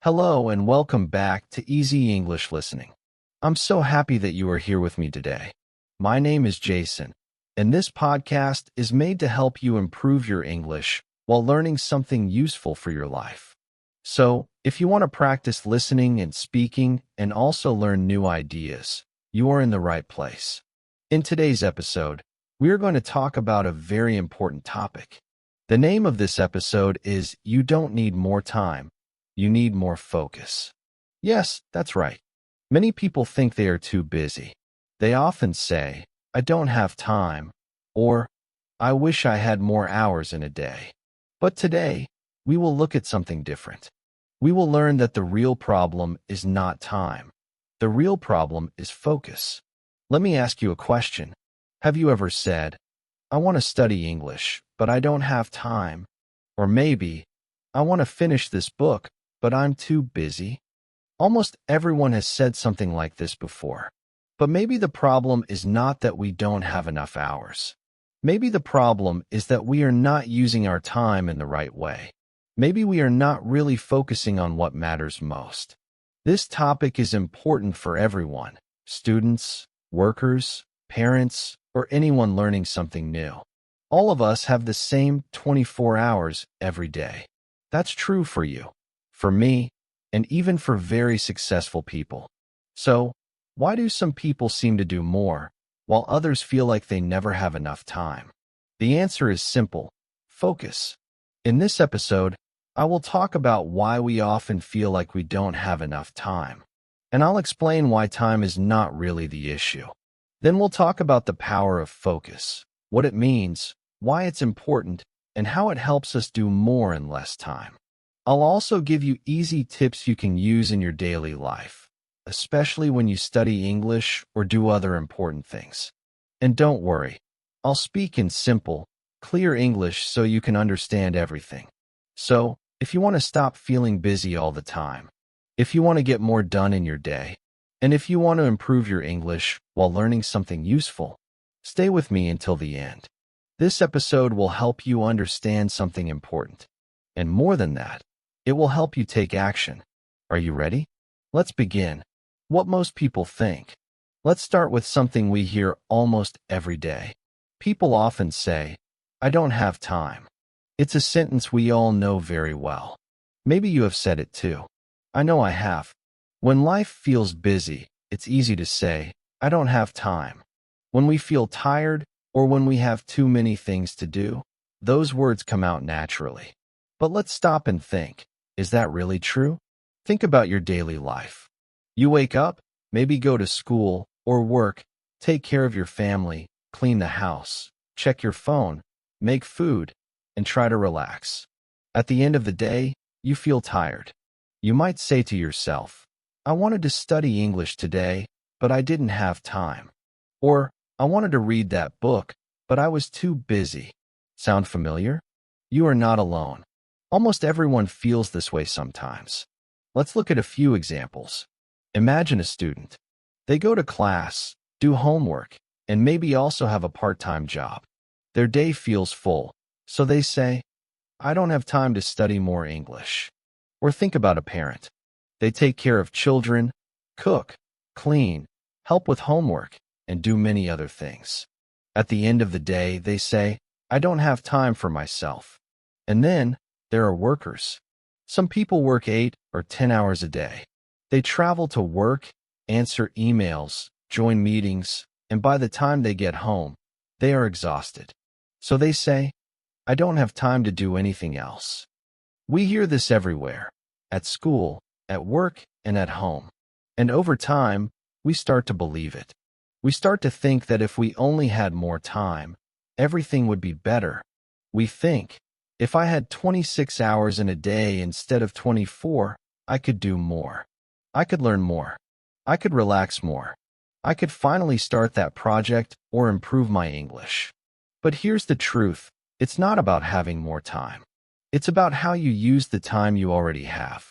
Hello and welcome back to Easy English Listening. I'm so happy that you are here with me today. My name is Jason, and this podcast is made to help you improve your English while learning something useful for your life. So, if you want to practice listening and speaking and also learn new ideas, you are in the right place. In today's episode, we are going to talk about a very important topic. The name of this episode is You Don't Need More Time. You need more focus. Yes, that's right. Many people think they are too busy. They often say, I don't have time, or I wish I had more hours in a day. But today, we will look at something different. We will learn that the real problem is not time. The real problem is focus. Let me ask you a question. Have you ever said, I want to study English, but I don't have time? Or maybe, I want to finish this book, but I'm too busy? Almost everyone has said something like this before. But maybe the problem is not that we don't have enough hours. Maybe the problem is that we are not using our time in the right way. Maybe we are not really focusing on what matters most. This topic is important for everyone, students, workers, parents, or anyone learning something new. All of us have the same 24 hours every day. That's true for you, for me, and even for very successful people. So, why do some people seem to do more, while others feel like they never have enough time? The answer is simple: focus. In this episode, I will talk about why we often feel like we don't have enough time. And I'll explain why time is not really the issue. Then we'll talk about the power of focus, what it means, why it's important, and how it helps us do more in less time. I'll also give you easy tips you can use in your daily life, especially when you study English or do other important things. And don't worry, I'll speak in simple, clear English so you can understand everything. So, if you want to stop feeling busy all the time, if you want to get more done in your day, and if you want to improve your English while learning something useful, stay with me until the end. This episode will help you understand something important. And more than that, it will help you take action. Are you ready? Let's begin. What most people think. Let's start with something we hear almost every day. People often say, I don't have time. It's a sentence we all know very well. Maybe you have said it too. I know I have. When life feels busy, it's easy to say, I don't have time. When we feel tired or when we have too many things to do, those words come out naturally. But let's stop and think. Is that really true? Think about your daily life. You wake up, maybe go to school or work, take care of your family, clean the house, check your phone, make food, and try to relax. At the end of the day, you feel tired. You might say to yourself, I wanted to study English today, but I didn't have time. Or, I wanted to read that book, but I was too busy. Sound familiar? You are not alone. Almost everyone feels this way sometimes. Let's look at a few examples. Imagine a student. They go to class, do homework, and maybe also have a part-time job. Their day feels full, so they say, I don't have time to study more English. Or think about a parent. They take care of children, cook, clean, help with homework, and do many other things. At the end of the day, they say, I don't have time for myself. And then, there are workers. Some people work 8 or 10 hours a day. They travel to work, answer emails, join meetings, and by the time they get home, they are exhausted. So they say, I don't have time to do anything else. We hear this everywhere, at school, at work, and at home. And over time, we start to believe it. We start to think that if we only had more time, everything would be better. We think, if I had 26 hours in a day instead of 24, I could do more. I could learn more. I could relax more. I could finally start that project or improve my English. But here's the truth. It's not about having more time. It's about how you use the time you already have.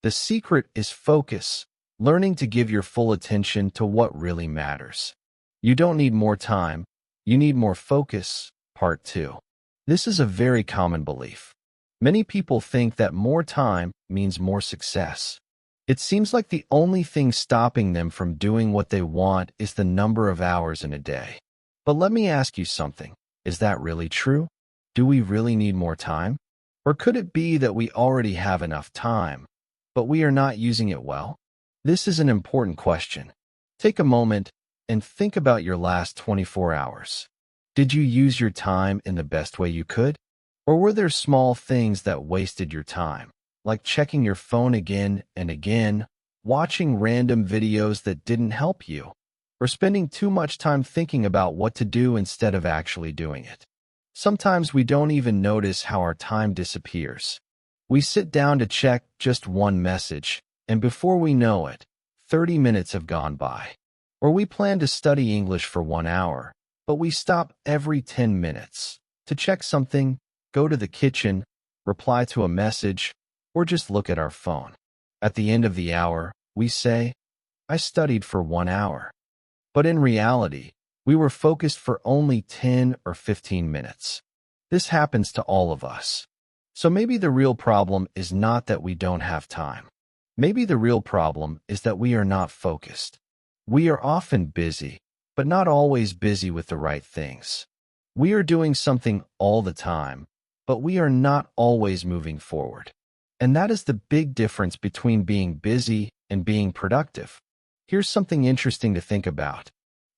The secret is focus, learning to give your full attention to what really matters. You don't need more time. You need more focus. Part 2. This is a very common belief. Many people think that more time means more success. It seems like the only thing stopping them from doing what they want is the number of hours in a day. But let me ask you something. Is that really true? Do we really need more time? Or could it be that we already have enough time, but we are not using it well? This is an important question. Take a moment and think about your last 24 hours. Did you use your time in the best way you could? Or were there small things that wasted your time, like checking your phone again and again, watching random videos that didn't help you, or spending too much time thinking about what to do instead of actually doing it? Sometimes we don't even notice how our time disappears. We sit down to check just one message, and before we know it, 30 minutes have gone by. Or we plan to study English for 1 hour, but we stop every 10 minutes to check something, go to the kitchen, reply to a message, or just look at our phone. At the end of the hour, we say, "I studied for 1 hour." But in reality, we were focused for only 10 or 15 minutes. This happens to all of us. So maybe the real problem is not that we don't have time. Maybe the real problem is that we are not focused. We are often busy, but not always busy with the right things. We are doing something all the time, but we are not always moving forward. And that is the big difference between being busy and being productive. Here's something interesting to think about.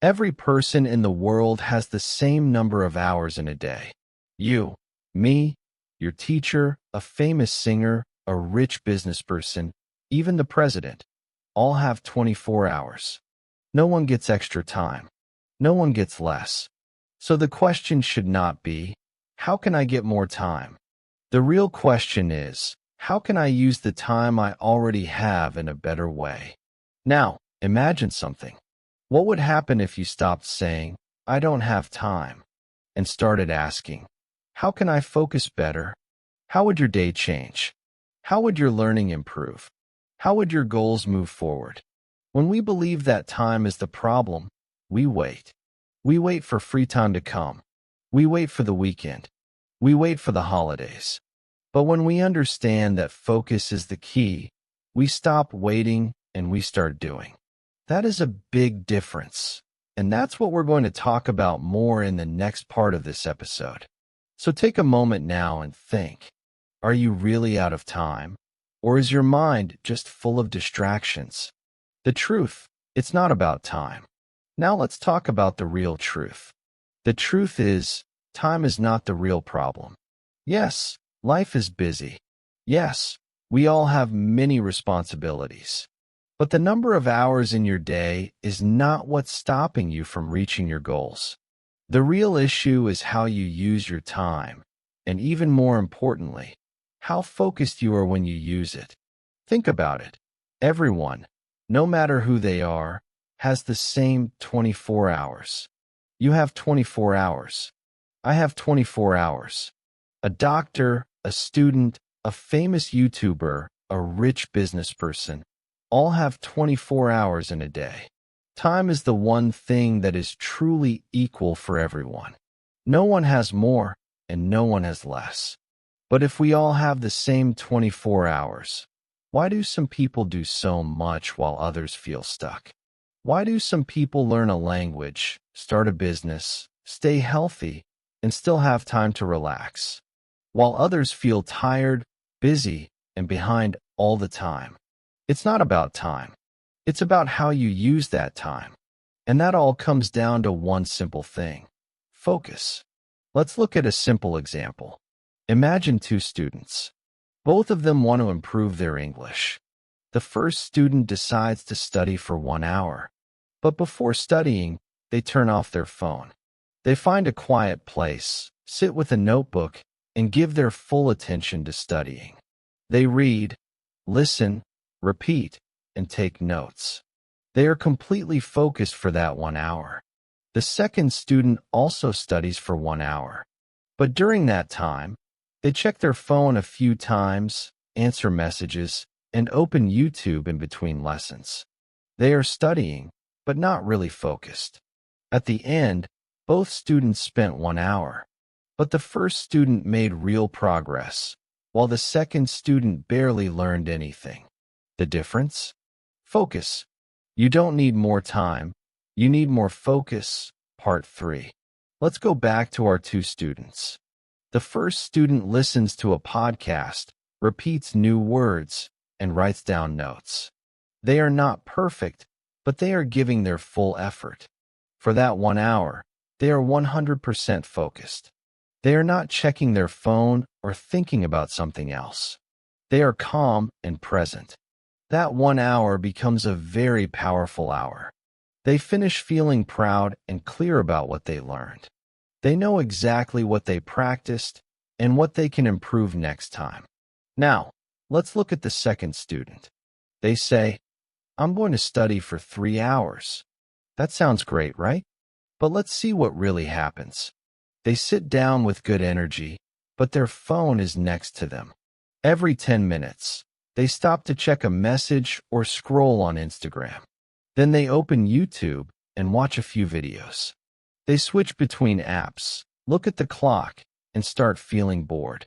Every person in the world has the same number of hours in a day. You, me, your teacher, a famous singer, a rich business person, even the president, all have 24 hours. No one gets extra time. No one gets less. So the question should not be, how can I get more time? The real question is, how can I use the time I already have in a better way? Now, imagine something. What would happen if you stopped saying, "I don't have time," and started asking, "How can I focus better?" How would your day change? How would your learning improve? How would your goals move forward? When we believe that time is the problem, we wait. We wait for free time to come. We wait for the weekend. We wait for the holidays. But when we understand that focus is the key, we stop waiting and we start doing. That is a big difference. And that's what we're going to talk about more in the next part of this episode. So take a moment now and think. Are you really out of time? Or is your mind just full of distractions? The truth, it's not about time. Now let's talk about the real truth. The truth is, time is not the real problem. Yes, life is busy. Yes, we all have many responsibilities. But the number of hours in your day is not what's stopping you from reaching your goals. The real issue is how you use your time, and even more importantly, how focused you are when you use it. Think about it. Everyone, no matter who they are, has the same 24 hours. You have 24 hours. I have 24 hours. A doctor, a student, a famous YouTuber, a rich business person, all have 24 hours in a day. Time is the one thing that is truly equal for everyone. No one has more and no one has less. But if we all have the same 24 hours, why do some people do so much while others feel stuck? Why do some people learn a language, start a business, stay healthy, and still have time to relax, while others feel tired, busy, and behind all the time? It's not about time. It's about how you use that time. And that all comes down to one simple thing: focus. Let's look at a simple example. Imagine two students. Both of them want to improve their English. The first student decides to study for 1 hour. But before studying, they turn off their phone. They find a quiet place, sit with a notebook, and give their full attention to studying. They read, listen, repeat, and take notes. They are completely focused for that 1 hour. The second student also studies for 1 hour. But during that time, they check their phone a few times, answer messages, and open YouTube in between lessons. They are studying, but not really focused. At the end, both students spent 1 hour. But the first student made real progress while the second student barely learned anything. The difference? Focus. You don't need more time. You need more focus. Part 3. Let's go back to our two students. The first student listens to a podcast, repeats new words, and writes down notes. They are not perfect, but they are giving their full effort. For that 1 hour, they are 100% focused. They are not checking their phone or thinking about something else. They are calm and present. That 1 hour becomes a very powerful hour. They finish feeling proud and clear about what they learned. They know exactly what they practiced and what they can improve next time. Now, let's look at the second student. They say, I'm going to study for 3 hours. That sounds great, right? But let's see what really happens. They sit down with good energy, but their phone is next to them. Every 10 minutes, they stop to check a message or scroll on Instagram. Then they open YouTube and watch a few videos. They switch between apps, look at the clock, and start feeling bored.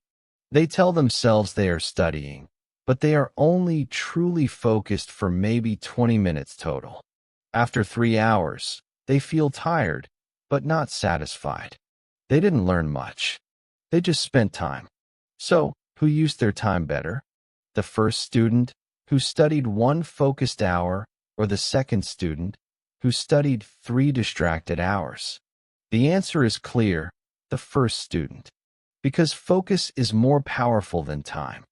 They tell themselves they are studying, but they are only truly focused for maybe 20 minutes total. After 3 hours, they feel tired, but not satisfied. They didn't learn much. They just spent time. So, who used their time better? The first student, who studied 1 focused hour, or the second student, who studied 3 distracted hours? The answer is clear, the first student. Because focus is more powerful than time.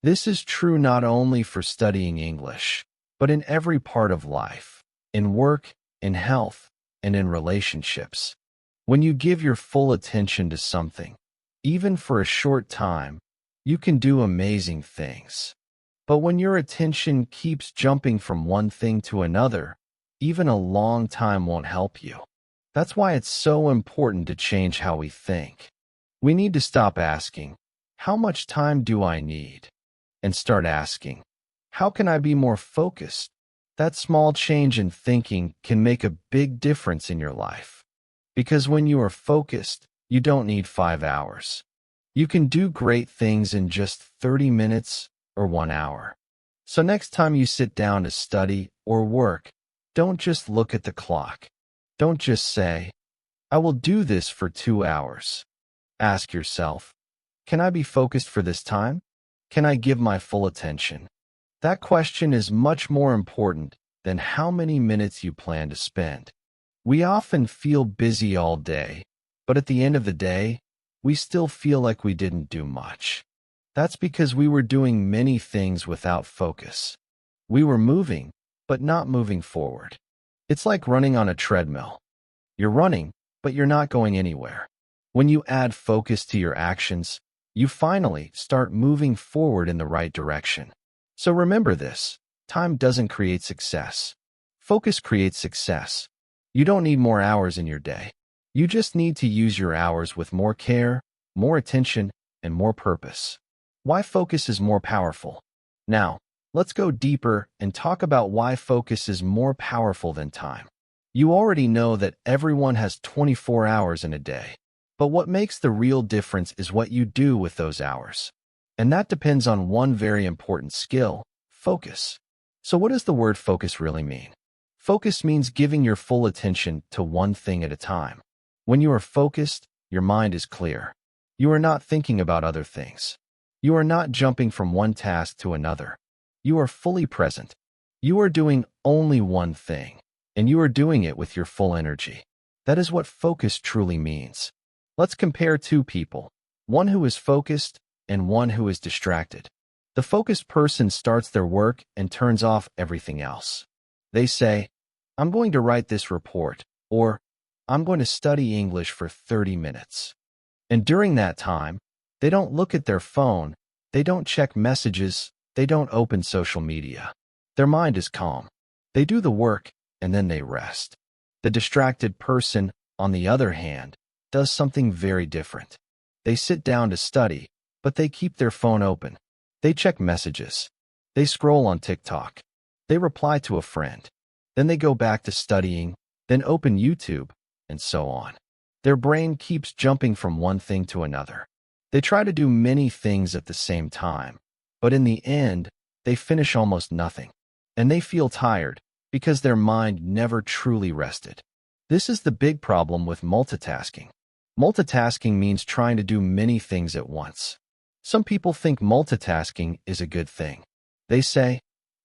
This is true not only for studying English, but in every part of life, in work, in health, and in relationships. When you give your full attention to something, even for a short time, you can do amazing things. But when your attention keeps jumping from one thing to another, even a long time won't help you. That's why it's so important to change how we think. We need to stop asking, how much time do I need? And start asking, how can I be more focused? That small change in thinking can make a big difference in your life. Because when you are focused, you don't need 5 hours. You can do great things in just 30 minutes or 1 hour. So next time you sit down to study or work, don't just look at the clock. Don't just say, I will do this for 2 hours. Ask yourself, can I be focused for this time? Can I give my full attention? That question is much more important than how many minutes you plan to spend. We often feel busy all day, but at the end of the day, we still feel like we didn't do much. That's because we were doing many things without focus. We were moving, but not moving forward. It's like running on a treadmill. You're running, but you're not going anywhere. When you add focus to your actions, you finally start moving forward in the right direction. So remember this, time doesn't create success. Focus creates success. You don't need more hours in your day. You just need to use your hours with more care, more attention, and more purpose. Why focus is more powerful? Now, let's go deeper and talk about why focus is more powerful than time. You already know that everyone has 24 hours in a day. But what makes the real difference is what you do with those hours. And that depends on one very important skill, focus. So what does the word focus really mean? Focus means giving your full attention to one thing at a time. When you are focused, your mind is clear. You are not thinking about other things. You are not jumping from one task to another. You are fully present. You are doing only one thing, and you are doing it with your full energy. That is what focus truly means. Let's compare 2 people, one who is focused and one who is distracted. The focused person starts their work and turns off everything else. They say, I'm going to write this report, or I'm going to study English for 30 minutes. And during that time, they don't look at their phone, they don't check messages, they don't open social media. Their mind is calm. They do the work, and then they rest. The distracted person, on the other hand, does something very different. They sit down to study, but they keep their phone open. They check messages. They scroll on TikTok. They reply to a friend. Then they go back to studying, then open YouTube, and so on. Their brain keeps jumping from one thing to another. They try to do many things at the same time, but in the end, they finish almost nothing. And they feel tired because their mind never truly rested. This is the big problem with multitasking. Multitasking means trying to do many things at once. Some people think multitasking is a good thing. They say,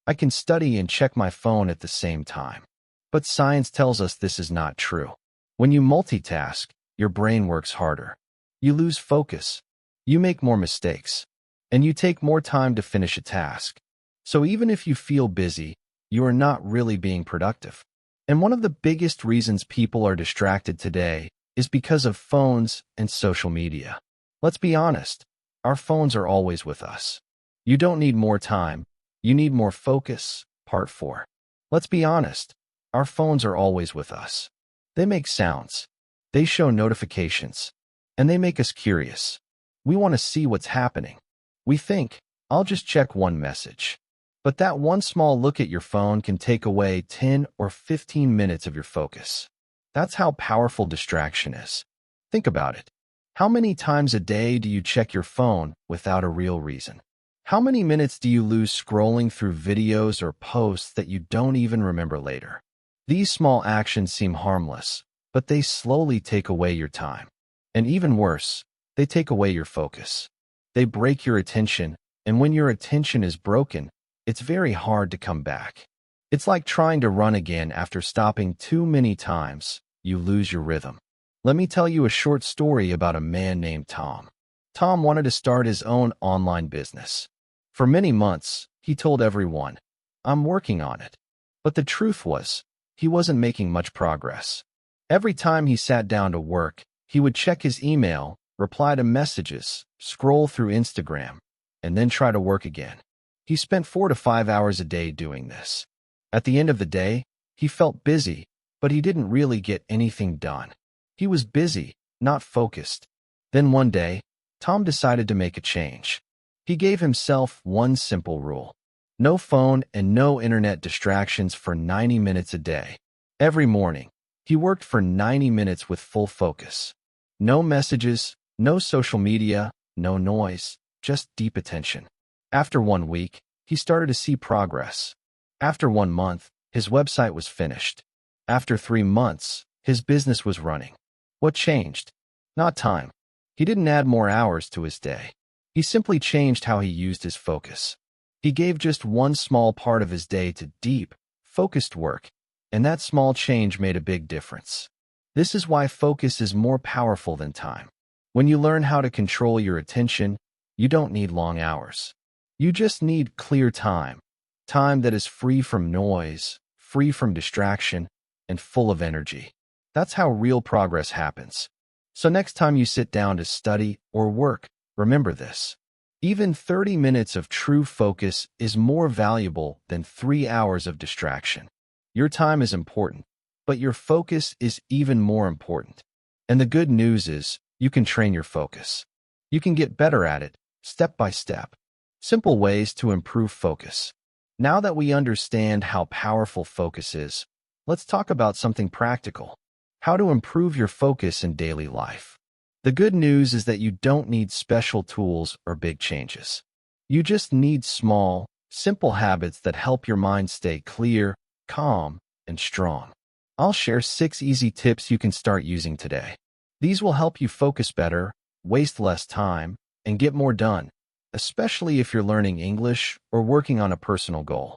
I can study and check my phone at the same time. But science tells us this is not true. When you multitask, your brain works harder. You lose focus. You make more mistakes. And you take more time to finish a task. So even if you feel busy, you are not really being productive. And one of the biggest reasons people are distracted today is because of phones and social media. Let's be honest, our phones are always with us. You don't need more time, you need more focus. Part 4. Let's be honest, our phones are always with us. They make sounds, they show notifications, and they make us curious. We want to see what's happening. We think, I'll just check one message. But that one small look at your phone can take away 10 or 15 minutes of your focus. That's how powerful distraction is. Think about it. How many times a day do you check your phone without a real reason? How many minutes do you lose scrolling through videos or posts that you don't even remember later? These small actions seem harmless, but they slowly take away your time. And even worse, they take away your focus. They break your attention, and when your attention is broken, it's very hard to come back. It's like trying to run again after stopping too many times. You lose your rhythm. Let me tell you a short story about a man named Tom. Tom wanted to start his own online business. For many months, he told everyone, I'm working on it. But the truth was, he wasn't making much progress. Every time he sat down to work, he would check his email, reply to messages, scroll through Instagram, and then try to work again. He spent 4 to 5 hours a day doing this. At the end of the day, he felt busy, but he didn't really get anything done. He was busy, not focused. Then one day, Tom decided to make a change. He gave himself one simple rule. No phone and no internet distractions for 90 minutes a day. Every morning, he worked for 90 minutes with full focus. No messages, no social media, no noise, just deep attention. After 1 week, he started to see progress. After 1 month, his website was finished. After 3 months, his business was running. What changed? Not time. He didn't add more hours to his day. He simply changed how he used his focus. He gave just one small part of his day to deep, focused work, and that small change made a big difference. This is why focus is more powerful than time. When you learn how to control your attention, you don't need long hours. You just need clear time, time that is free from noise, free from distraction, and full of energy. That's how real progress happens. So next time you sit down to study or work, remember this. Even 30 minutes of true focus is more valuable than 3 hours of distraction. Your time is important, but your focus is even more important. And the good news is, you can train your focus. You can get better at it, step by step. Simple ways to improve focus. Now that we understand how powerful focus is, let's talk about something practical. How to improve your focus in daily life. The good news is that you don't need special tools or big changes. You just need small, simple habits that help your mind stay clear, calm, and strong. I'll share 6 easy tips you can start using today. These will help you focus better, waste less time, and get more done, especially if you're learning English or working on a personal goal.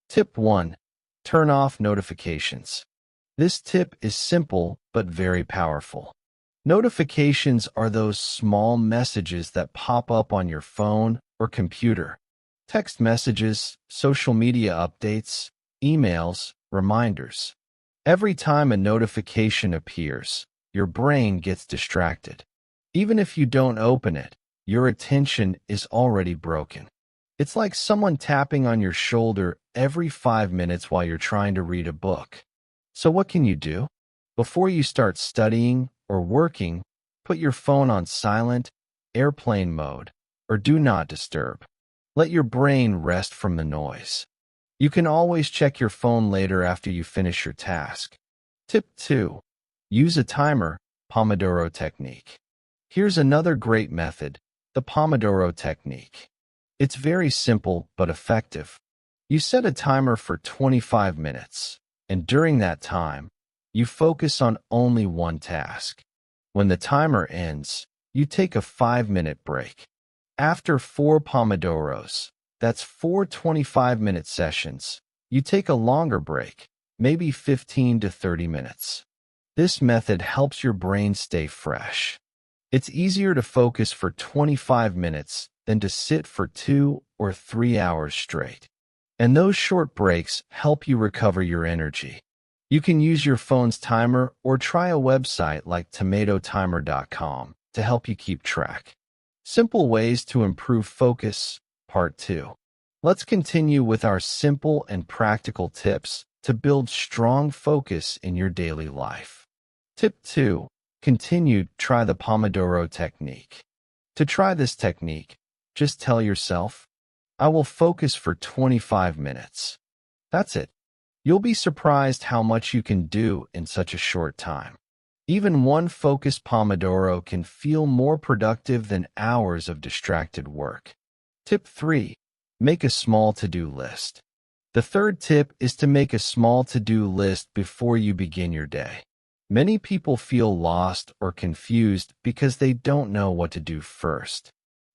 Tip 1. Turn off notifications. This tip is simple but very powerful. Notifications are those small messages that pop up on your phone or computer. Text messages, social media updates, emails, reminders. Every time a notification appears, your brain gets distracted. Even if you don't open it, your attention is already broken. It's like someone tapping on your shoulder every 5 minutes while you're trying to read a book. So what can you do? Before you start studying or working, put your phone on silent, airplane mode, or do not disturb. Let your brain rest from the noise. You can always check your phone later after you finish your task. Tip 2. Use a timer, Pomodoro technique. Here's another great method. The Pomodoro technique. It's very simple but effective. You set a timer for 25 minutes, and during that time, you focus on only one task. When the timer ends, you take a 5-minute break. After 4 Pomodoros, that's 4 25-minute sessions, you take a longer break, maybe 15 to 30 minutes. This method helps your brain stay fresh. It's easier to focus for 25 minutes than to sit for 2 or 3 hours straight. And those short breaks help you recover your energy. You can use your phone's timer or try a website like tomatotimer.com to help you keep track. Simple ways to improve focus, Part 2. Let's continue with our simple and practical tips to build strong focus in your daily life. Tip 2. Try the Pomodoro technique. To try this technique, just tell yourself, I will focus for 25 minutes. That's it. You'll be surprised how much you can do in such a short time. Even one focused Pomodoro can feel more productive than hours of distracted work. Tip 3. Make a small to-do list. The third tip is to make a small to-do list before you begin your day. Many people feel lost or confused because they don't know what to do first.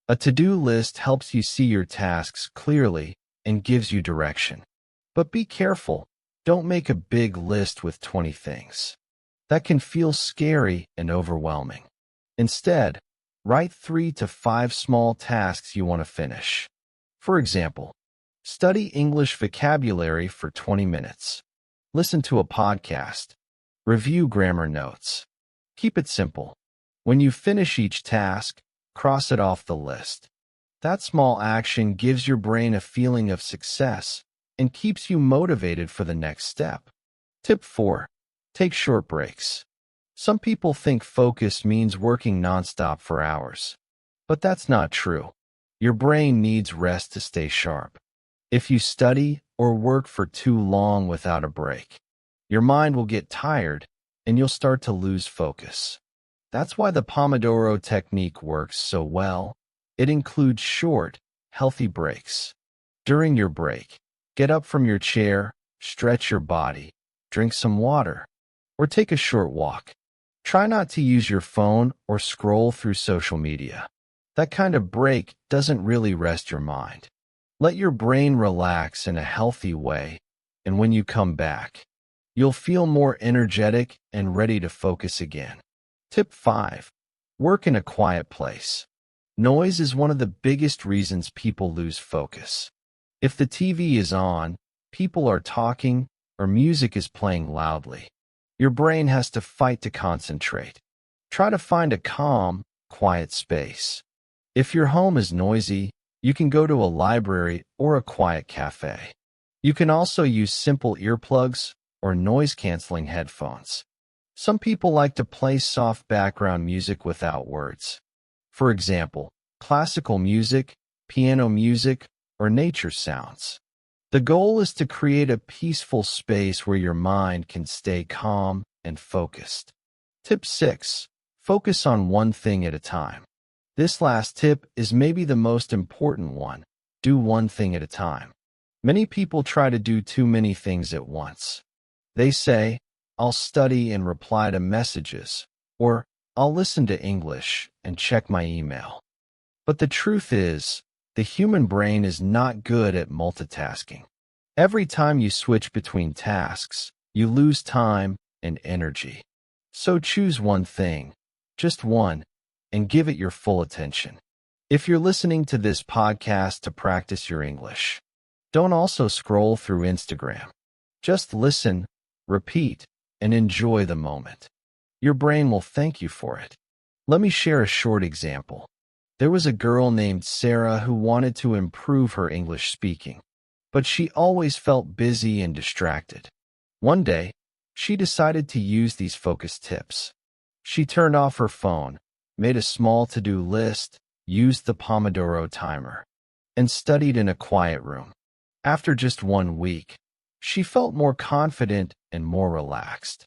A to-do list helps you see your tasks clearly and gives you direction. But be careful, don't make a big list with 20 things. That can feel scary and overwhelming. Instead, write 3 to 5 small tasks you want to finish. For example, study English vocabulary for 20 minutes. Listen to a podcast. Review grammar notes. Keep it simple. When you finish each task, cross it off the list. That small action gives your brain a feeling of success and keeps you motivated for the next step. Tip 4. Take short breaks. Some people think focus means working nonstop for hours. But that's not true. Your brain needs rest to stay sharp. If you study or work for too long without a break, your mind will get tired and you'll start to lose focus. That's why the Pomodoro technique works so well. It includes short, healthy breaks. During your break, get up from your chair, stretch your body, drink some water, or take a short walk. Try not to use your phone or scroll through social media. That kind of break doesn't really rest your mind. Let your brain relax in a healthy way, and when you come back, you'll feel more energetic and ready to focus again. Tip 5. Work in a quiet place. Noise is one of the biggest reasons people lose focus. If the TV is on, people are talking, or music is playing loudly, your brain has to fight to concentrate. Try to find a calm, quiet space. If your home is noisy, you can go to a library or a quiet cafe. You can also use simple earplugs or noise-canceling headphones. Some people like to play soft background music without words. For example, classical music, piano music, or nature sounds. The goal is to create a peaceful space where your mind can stay calm and focused. Tip 6. Focus on one thing at a time. This last tip is maybe the most important one. Do one thing at a time. Many people try to do too many things at once. They say, I'll study and reply to messages, or I'll listen to English and check my email. But the truth is, the human brain is not good at multitasking. Every time you switch between tasks, you lose time and energy. So choose one thing, just one, and give it your full attention. If you're listening to this podcast to practice your English, don't also scroll through Instagram. Just listen, repeat, and enjoy the moment. Your brain will thank you for it. Let me share a short example. There was a girl named Sarah who wanted to improve her English speaking, but she always felt busy and distracted. One day, she decided to use these focus tips. She turned off her phone, made a small to-do list, used the Pomodoro timer, and studied in a quiet room. After just 1 week, she felt more confident and more relaxed.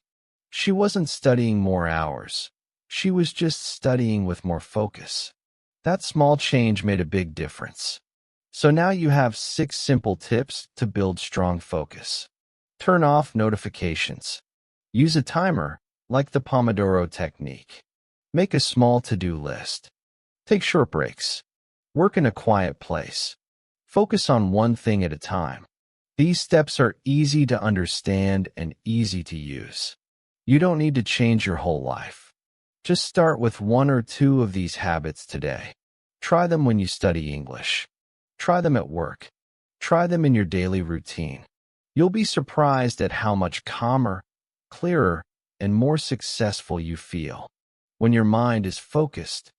She wasn't studying more hours. She was just studying with more focus. That small change made a big difference. So now you have 6 simple tips to build strong focus. Turn off notifications. Use a timer, like the Pomodoro technique. Make a small to-do list. Take short breaks. Work in a quiet place. Focus on one thing at a time. These steps are easy to understand and easy to use. You don't need to change your whole life. Just start with 1 or 2 of these habits today. Try them when you study English. Try them at work. Try them in your daily routine. You'll be surprised at how much calmer, clearer, and more successful you feel when your mind is focused.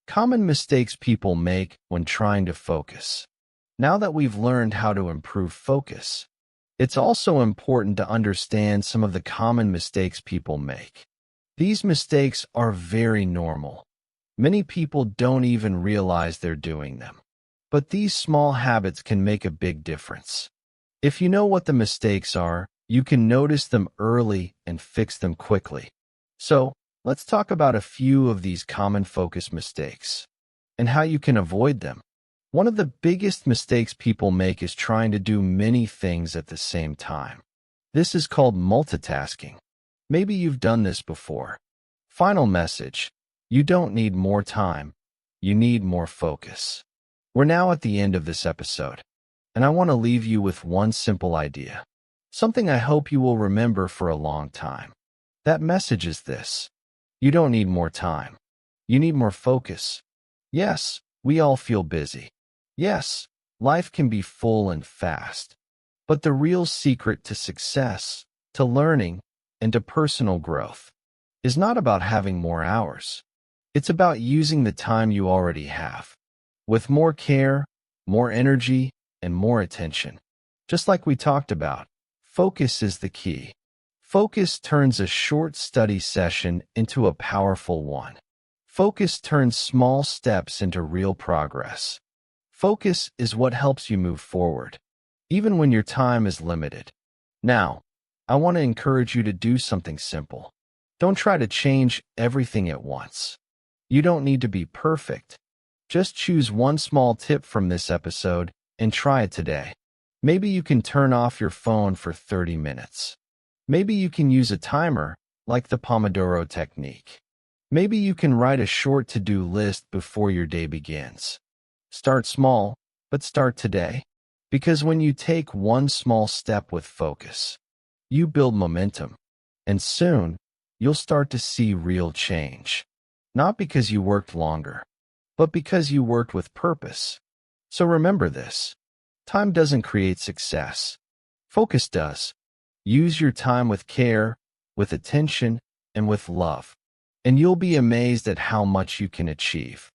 Common mistakes people make when trying to focus. Now that we've learned how to improve focus, it's also important to understand some of the common mistakes people make. These mistakes are very normal. Many people don't even realize they're doing them. But these small habits can make a big difference. If you know what the mistakes are, you can notice them early and fix them quickly. So, let's talk about a few of these common focus mistakes and how you can avoid them. One of the biggest mistakes people make is trying to do many things at the same time. This is called multitasking. Maybe you've done this before. Final message: you don't need more time. You need more focus. We're now at the end of this episode, and I want to leave you with one simple idea. Something I hope you will remember for a long time. That message is this: you don't need more time. You need more focus. Yes, we all feel busy. Yes, life can be full and fast. But the real secret to success, to learning, and to personal growth is not about having more hours. It's about using the time you already have with more care, more energy, and more attention. Just like we talked about, focus is the key. Focus turns a short study session into a powerful one. Focus turns small steps into real progress. Focus is what helps you move forward, even when your time is limited. Now, I want to encourage you to do something simple. Don't try to change everything at once. You don't need to be perfect. Just choose one small tip from this episode and try it today. Maybe you can turn off your phone for 30 minutes. Maybe you can use a timer, like the Pomodoro technique. Maybe you can write a short to-do list before your day begins. Start small, but start today. Because when you take one small step with focus, you build momentum, and soon you'll start to see real change. Not because you worked longer, but because you worked with purpose. So remember this: time doesn't create success. Focus does. Use your time with care, with attention, and with love, and you'll be amazed at how much you can achieve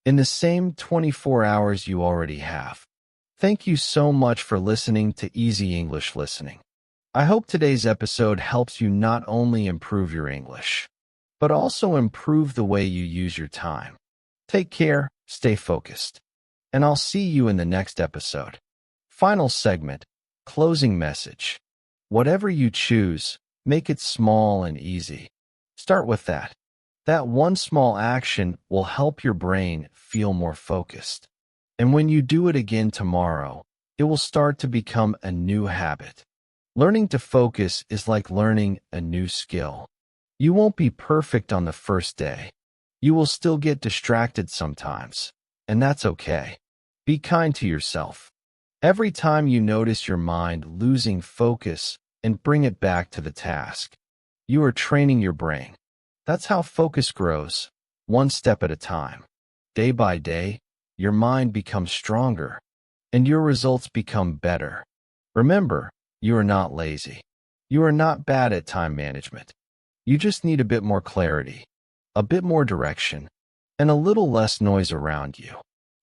in the same 24 hours you already have. Thank you so much for listening to Easy English Listening. I hope today's episode helps you not only improve your English, but also improve the way you use your time. Take care, stay focused, and I'll see you in the next episode. Final segment, closing message. Whatever you choose, make it small and easy. Start with that. That one small action will help your brain feel more focused. And when you do it again tomorrow, it will start to become a new habit. Learning to focus is like learning a new skill. You won't be perfect on the first day. You will still get distracted sometimes, and that's okay. Be kind to yourself. Every time you notice your mind losing focus and bring it back to the task, you are training your brain. That's how focus grows, one step at a time. Day by day, your mind becomes stronger, and your results become better. Remember, you are not lazy. You are not bad at time management. You just need a bit more clarity, a bit more direction, and a little less noise around you.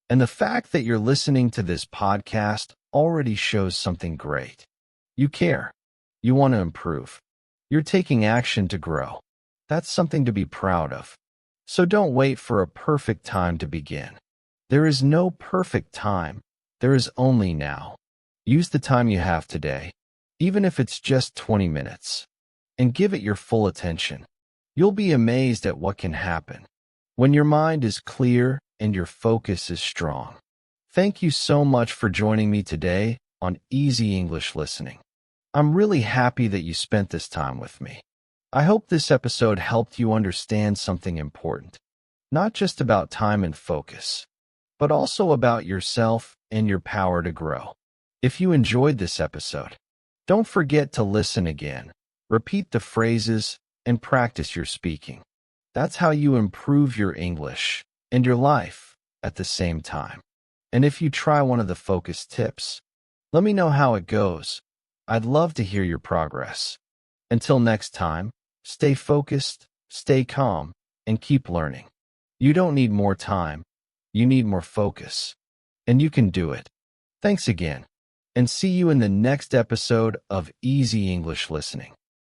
And the fact that you're listening to this podcast already shows something great. You care. You want to improve. You're taking action to grow. That's something to be proud of. So don't wait for a perfect time to begin. There is no perfect time. There is only now. Use the time you have today, even if it's just 20 minutes, and give it your full attention. You'll be amazed at what can happen when your mind is clear and your focus is strong. Thank you so much for joining me today on Easy English Listening. I'm really happy that you spent this time with me. I hope this episode helped you understand something important, not just about time and focus, but also about yourself and your power to grow. If you enjoyed this episode, don't forget to listen again, repeat the phrases, and practice your speaking. That's how you improve your English and your life at the same time. And if you try one of the focus tips, let me know how it goes. I'd love to hear your progress. Until next time, stay focused, stay calm, and keep learning. You don't need more time. You need more focus. And you can do it. Thanks again. And see you in the next episode of Easy English Listening.